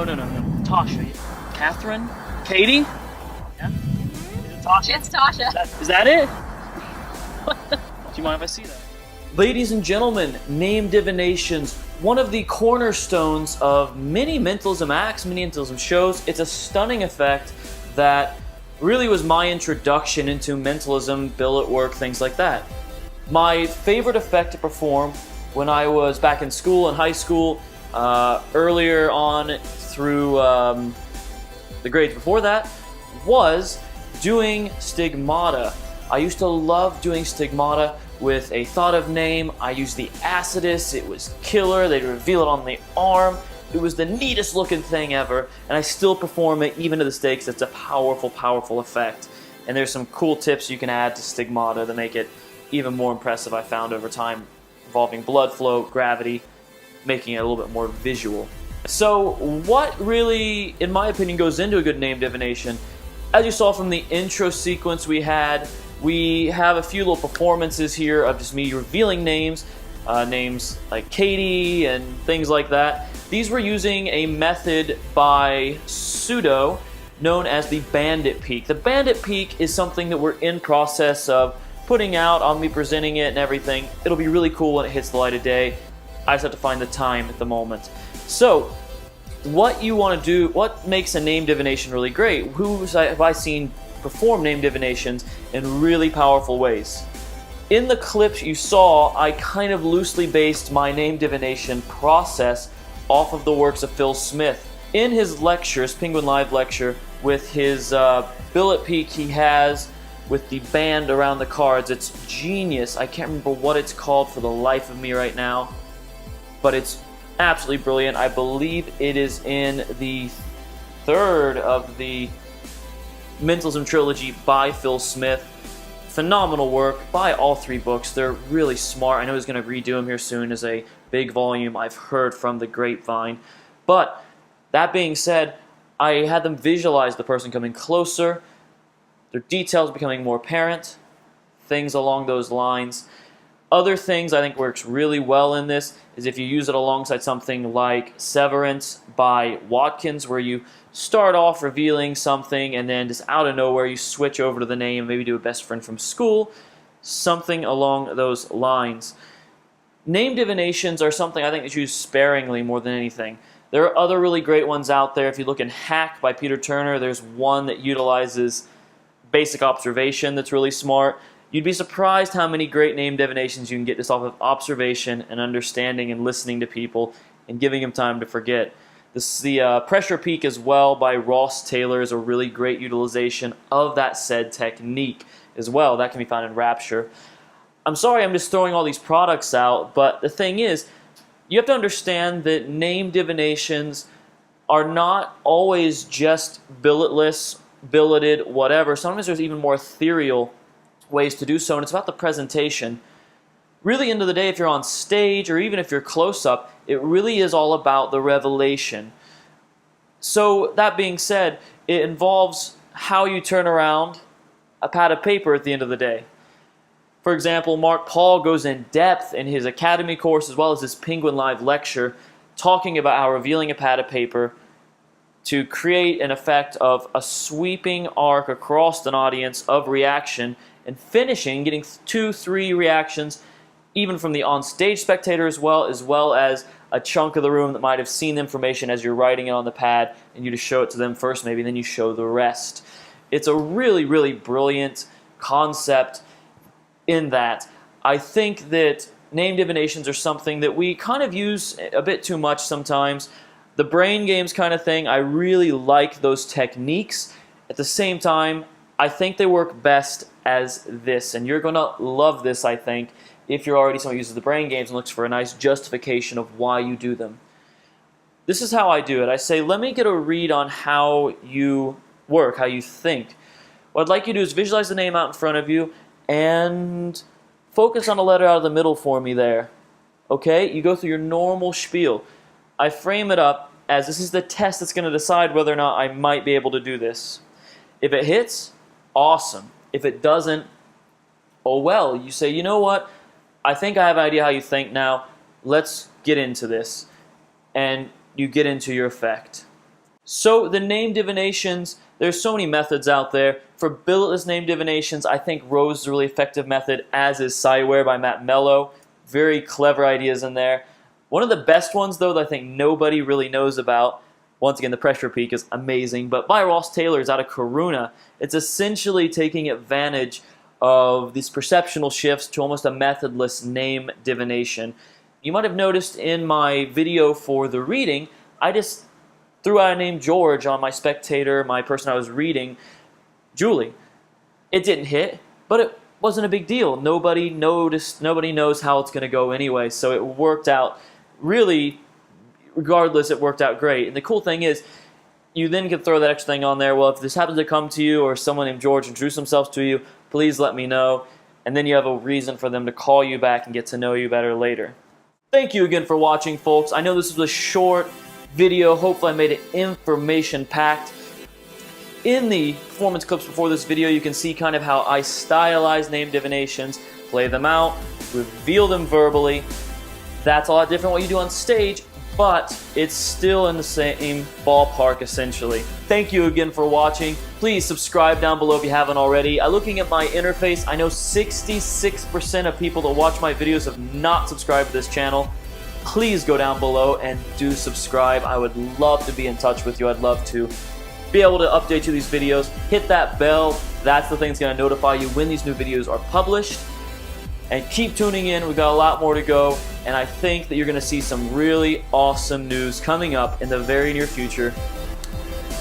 No. Tasha. Catherine? Katie? Yeah? Is it Tasha? It's Tasha. Is that it? Do you mind if I see that? Ladies and gentlemen, name divinations, one of the cornerstones of many Mentalism acts, many Mentalism shows. It's a stunning effect that really was my introduction into Mentalism, billet work, things like that. My favorite effect to perform when I was back in school, in high school, earlier on through the grades before that, was doing stigmata. I used to love doing stigmata with a thought of name. I used the Acidus. It was killer. They'd reveal it on the arm. It was the neatest looking thing ever, and I still perform it even to this day because it's a powerful, powerful effect. And there's some cool tips you can add to stigmata to make it even more impressive, I found over time, involving blood flow, gravity, making it a little bit more visual. So what really, in my opinion, goes into a good name divination? As you saw from the intro sequence we have a few little performances here of just me revealing names, names like Katie and things like that. These were using a method by Pseudo known as the Bandit Peak. The Bandit Peak is something that we're in process of putting out. I'll be presenting it and everything. It'll be really cool when it hits the light of day. I just have to find the time at the moment. So, what you want to do, what makes a name divination really great? Who have I seen perform name divinations in really powerful ways? In the clips you saw, I kind of loosely based my name divination process off of the works of Phil Smith. In his lectures, Penguin Live lecture, with his billet peak he has with the band around the cards, it's genius. I can't remember what it's called for the life of me right now, but it's absolutely brilliant. I believe it is in the third of the Mentalism trilogy by Phil Smith. Phenomenal work. Buy all three books. They're really smart. I know he's going to redo them here soon as a big volume. I've heard from the grapevine. But that being said, I had them visualize the person coming closer, their details becoming more apparent, things along those lines. Other things I think works really well in this is if you use it alongside something like Severance by Watkins, where you start off revealing something and then just out of nowhere you switch over to the name, maybe do a best friend from school, something along those lines. Name divinations are something I think that's used sparingly more than anything. There are other really great ones out there. If you look in Hack by Peter Turner, there's one that utilizes basic observation that's really smart. You'd be surprised how many great name divinations you can get just off of observation and understanding and listening to people and giving them time to forget. The Pressure Peak as well by Ross Taylor is a really great utilization of that said technique as well. That can be found in Rapture. I'm sorry I'm just throwing all these products out, but the thing is, you have to understand that name divinations are not always just billetless, billeted, whatever. Sometimes there's even more ethereal ways to do so, and it's about the presentation. Really, end of the day, if you're on stage or even if you're close up, it really is all about the revelation. So that being said, it involves how you turn around a pad of paper at the end of the day. For example, Mark Paul goes in depth in his Academy course as well as his Penguin Live lecture talking about how revealing a pad of paper to create an effect of a sweeping arc across an audience of reaction and finishing, getting 2-3 reactions even from the on-stage spectator as well as a chunk of the room that might have seen the information as you're writing it on the pad and you just show it to them first maybe, then you show the rest. It's a really, really brilliant concept in that. I think that name divinations are something that we kind of use a bit too much sometimes. The brain games kind of thing, I really like those techniques. At the same time, I think they work best as this, and you're going to love this, I think, if you're already someone who uses the brain games and looks for a nice justification of why you do them. This is how I do it. I say, let me get a read on how you work, how you think. What I'd like you to do is visualize the name out in front of you and focus on a letter out of the middle for me there. Okay? You go through your normal spiel. I frame it up as this is the test that's going to decide whether or not I might be able to do this. If it hits, awesome. If it doesn't, oh well. You say, you know what? I think I have an idea how you think now. Let's get into this. And you get into your effect. So the name divinations, there's so many methods out there. For billetless name divinations, I think Rose is a really effective method, as is Siware by Matt Mello. Very clever ideas in there. One of the best ones, though, that I think nobody really knows about, once again, the pressure peak is amazing, but by Ross Taylor is out of Karuna. It's essentially taking advantage of these perceptual shifts to almost a methodless name divination. You might have noticed in my video for the reading, I just threw out a name George on my spectator, my person I was reading, Julie. It didn't hit, but it wasn't a big deal. Nobody noticed, nobody knows how it's going to go anyway, so it worked out really, regardless, it worked out great. And the cool thing is, you then can throw that extra thing on there. Well, if this happens to come to you or someone named George introduce themselves to you, please let me know. And then you have a reason for them to call you back and get to know you better later. Thank you again for watching, folks. I know this was a short video. Hopefully I made it information-packed. In the performance clips before this video, you can see kind of how I stylize name divinations, play them out, reveal them verbally. That's a lot different what you do on stage, but it's still in the same ballpark, essentially. Thank you again for watching. Please subscribe down below if you haven't already. Looking at my interface, I know 66% of people that watch my videos have not subscribed to this channel. Please go down below and do subscribe. I would love to be in touch with you. I'd love to be able to update you these videos. Hit that bell. That's the thing that's going to notify you when these new videos are published. And keep tuning in. We've got a lot more to go. And I think that you're going to see some really awesome news coming up in the very near future.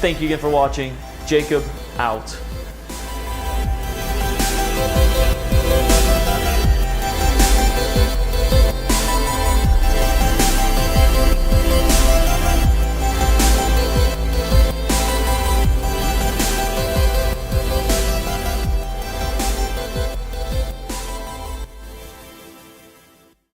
Thank you again for watching. Jacob out.